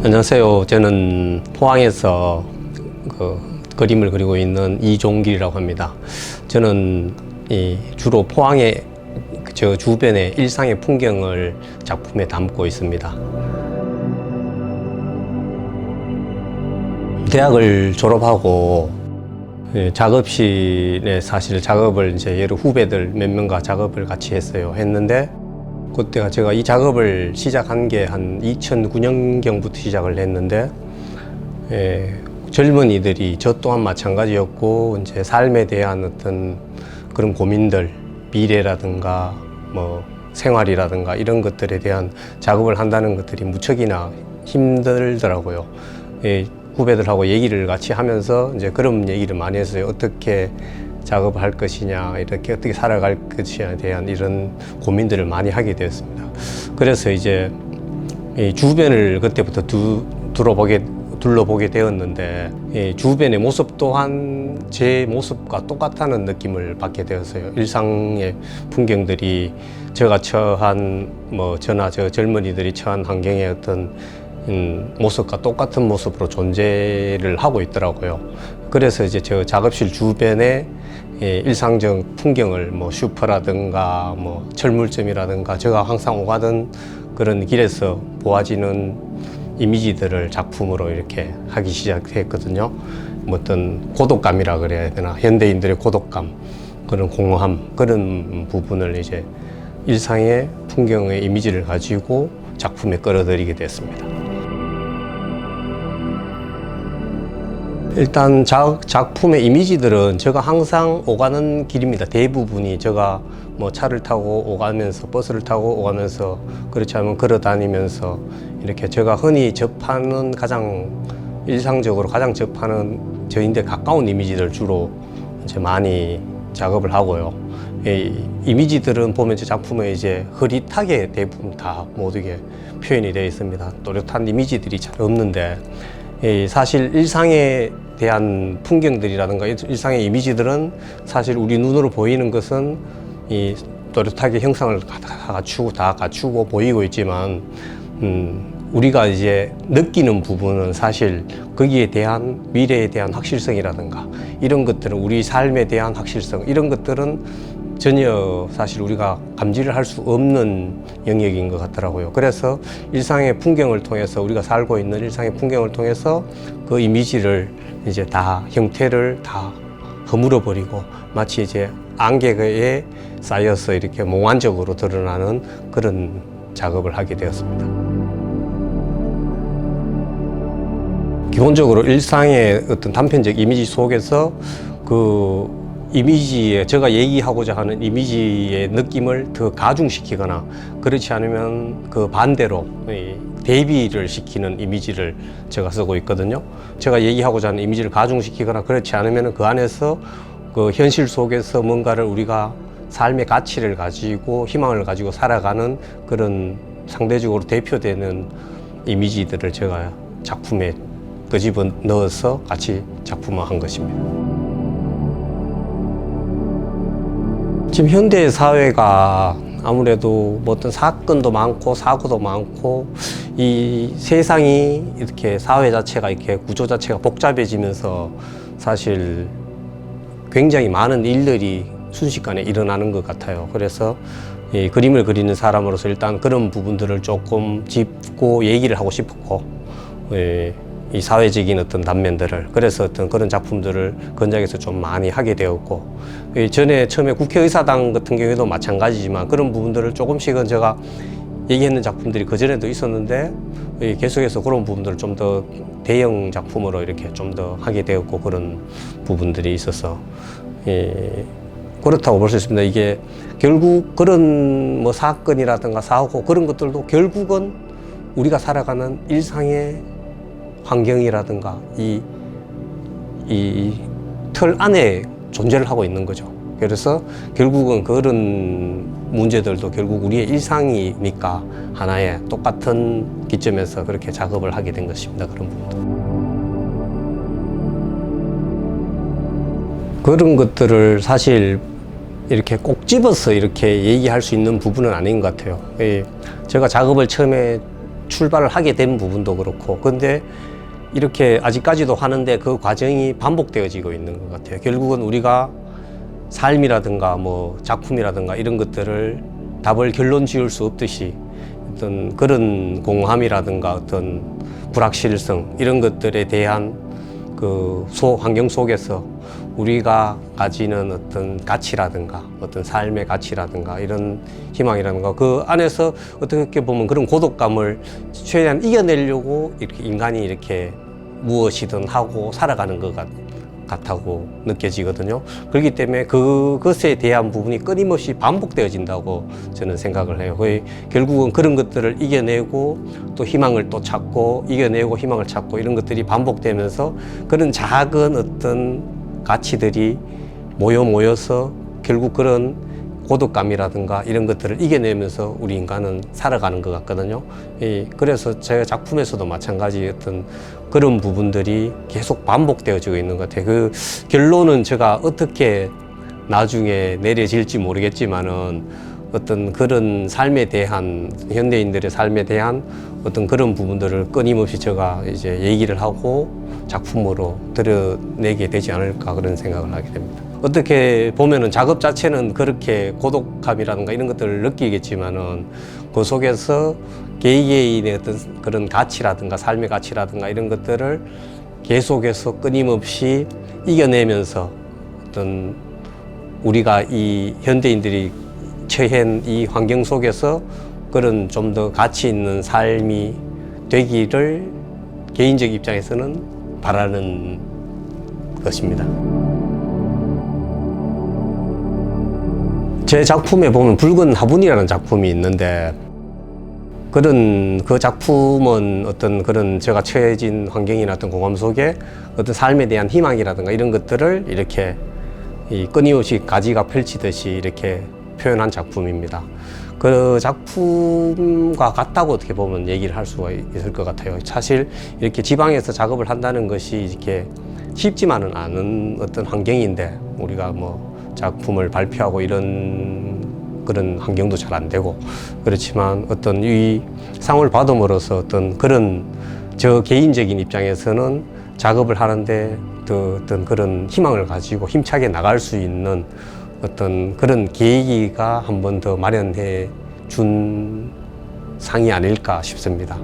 안녕하세요. 저는 포항에서 그림을 그리고 있는 이종길이라고 합니다. 저는 주로 포항의 저 주변의 일상의 풍경을 작품에 담고 있습니다. 대학을 졸업하고 작업실에 사실 작업을 이제 여러 후배들 몇 명과 작업을 같이 했는데 그때가 제가 이 작업을 시작한 게 한 2009년경부터 시작을 했는데 젊은이들이 저 또한 마찬가지였고 이제 삶에 대한 어떤 그런 고민들, 미래라든가 뭐 생활이라든가 이런 것들에 대한 작업을 한다는 것들이 무척이나 힘들더라고요. 후배들하고 얘기를 같이 하면서 이제 그런 얘기를 많이 했어요. 어떻게 작업을 할 것이냐, 이렇게 어떻게 살아갈 것이냐에 대한 이런 고민들을 많이 하게 되었습니다. 그래서 이제 주변을 그때부터 둘러보게 되었는데 주변의 모습 또한 제 모습과 똑같다는 느낌을 받게 되었어요. 일상의 풍경들이 제가 처한 저나 저 젊은이들이 처한 환경의 어떤 모습과 똑같은 모습으로 존재를 하고 있더라고요. 그래서 이제 저 작업실 주변에 일상적 풍경을 슈퍼라든가 철물점이라든가 제가 항상 오가던 그런 길에서 보아지는 이미지들을 작품으로 이렇게 하기 시작했거든요. 어떤 고독감이라 그래야 되나, 현대인들의 고독감, 그런 공허함, 그런 부분을 이제 일상의 풍경의 이미지를 가지고 작품에 끌어들이게 됐습니다. 일단 작품의 이미지들은 제가 항상 오가는 길입니다. 대부분이 제가 차를 타고 오가면서, 버스를 타고 오가면서, 그렇지 않으면 걸어 다니면서 이렇게 제가 흔히 접하는 일상적으로 가장 접하는 저인데 가까운 이미지들 주로 이제 많이 작업을 하고요. 이미지들은 보면 제 작품에 이제 흐릿하게 대부분 다 모두게 표현이 되어 있습니다. 또렷한 이미지들이 잘 없는데 사실 일상에 대한 풍경들이라든가 일상의 이미지들은 사실 우리 눈으로 보이는 것은 또렷하게 형상을 다 갖추고 보이고 있지만 우리가 이제 느끼는 부분은 사실 거기에 대한 미래에 대한 확실성이라든가 이런 것들은 우리 삶에 대한 확실성 이런 것들은 전혀 사실 우리가 감지를 할 수 없는 영역인 것 같더라고요. 그래서 일상의 풍경을 통해서 우리가 살고 있는 일상의 풍경을 통해서 그 이미지를 이제 다 형태를 다 허물어 버리고 마치 이제 안개에 쌓여서 이렇게 몽환적으로 드러나는 그런 작업을 하게 되었습니다. 기본적으로 일상의 어떤 단편적 이미지 속에서 그 이미지에 제가 얘기하고자 하는 이미지의 느낌을 더 가중시키거나 그렇지 않으면 그 반대로 대비를 시키는 이미지를 제가 쓰고 있거든요. 제가 얘기하고자 하는 이미지를 가중시키거나 그렇지 않으면 그 안에서 그 현실 속에서 뭔가를 우리가 삶의 가치를 가지고 희망을 가지고 살아가는 그런 상대적으로 대표되는 이미지들을 제가 작품에 끄집어 넣어서 같이 작품화한 것입니다. 지금 현대 사회가 아무래도 어떤 사건도 많고 사고도 많고 이 세상이 이렇게 사회 자체가 이렇게 구조 자체가 복잡해지면서 사실 굉장히 많은 일들이 순식간에 일어나는 것 같아요. 그래서 이 그림을 그리는 사람으로서 일단 그런 부분들을 조금 짚고 얘기를 하고 싶었고 이 사회적인 어떤 단면들을 그래서 어떤 그런 작품들을 건작에서 좀 많이 하게 되었고 전에 처음에 국회의사당 같은 경우에도 마찬가지지만 그런 부분들을 조금씩은 제가 얘기했는 작품들이 그전에도 있었는데 계속해서 그런 부분들을 좀 더 대형 작품으로 이렇게 좀 더 하게 되었고 그런 부분들이 있어서 그렇다고 볼 수 있습니다. 이게 결국 그런 사건이라든가 사고 그런 것들도 결국은 우리가 살아가는 일상의 환경이라든가 이 틀 안에 존재를 하고 있는 거죠. 그래서 결국은 그런 문제들도 결국 우리의 일상이니까 하나의 똑같은 기점에서 그렇게 작업을 하게 된 것입니다. 그런 부분도. 그런 것들을 사실 이렇게 꼭 집어서 이렇게 얘기할 수 있는 부분은 아닌 것 같아요. 제가 작업을 처음에 출발을 하게 된 부분도 그렇고, 근데 이렇게 아직까지도 하는데 그 과정이 반복되어지고 있는 것 같아요. 결국은 우리가 삶이라든가 뭐 작품이라든가 이런 것들을 답을 결론 지을 수 없듯이 어떤 그런 공허함이라든가 어떤 불확실성 이런 것들에 대한 그 환경 속에서 우리가 가지는 어떤 가치라든가 어떤 삶의 가치라든가 이런 희망이라든가 그 안에서 어떻게 보면 그런 고독감을 최대한 이겨내려고 이렇게 인간이 이렇게 무엇이든 하고 살아가는 것 같다고 느껴지거든요. 그렇기 때문에 그것에 대한 부분이 끊임없이 반복되어진다고 저는 생각을 해요. 거의 결국은 그런 것들을 이겨내고 또 희망을 또 찾고 이겨내고 희망을 찾고 이런 것들이 반복되면서 그런 작은 어떤 가치들이 모여서 결국 그런 고독감이라든가 이런 것들을 이겨내면서 우리 인간은 살아가는 것 같거든요. 그래서 제 작품에서도 마찬가지 어떤 그런 부분들이 계속 반복되어지고 있는 것 같아요. 그 결론은 제가 어떻게 나중에 내려질지 모르겠지만은 어떤 그런 삶에 대한 현대인들의 삶에 대한 어떤 그런 부분들을 끊임없이 제가 이제 얘기를 하고 작품으로 드러내게 되지 않을까 그런 생각을 하게 됩니다. 어떻게 보면은 작업 자체는 그렇게 고독함이라든가 이런 것들을 느끼겠지만은 그 속에서 개개인의 어떤 그런 가치라든가 삶의 가치라든가 이런 것들을 계속해서 끊임없이 이겨내면서 어떤 우리가 이 현대인들이 처한 이 환경 속에서 그런 좀 더 가치 있는 삶이 되기를 개인적 입장에서는 바라는 것입니다. 제 작품에 보면 붉은 화분이라는 작품이 있는데 그 작품은 어떤 그런 제가 처해진 환경이나 어떤 공감 속에 어떤 삶에 대한 희망이라든가 이런 것들을 이렇게 끊임없이 가지가 펼치듯이 이렇게 표현한 작품입니다. 그 작품과 같다고 어떻게 보면 얘기를 할 수가 있을 것 같아요. 사실 이렇게 지방에서 작업을 한다는 것이 이렇게 쉽지만은 않은 어떤 환경인데 우리가 뭐 작품을 발표하고 이런 그런 환경도 잘 안 되고 그렇지만 어떤 이 상을 받음으로써 어떤 그런 저 개인적인 입장에서는 작업을 하는데 더 어떤 그런 희망을 가지고 힘차게 나갈 수 있는 어떤 그런 계기가 한 번 더 마련해 준 상이 아닐까 싶습니다.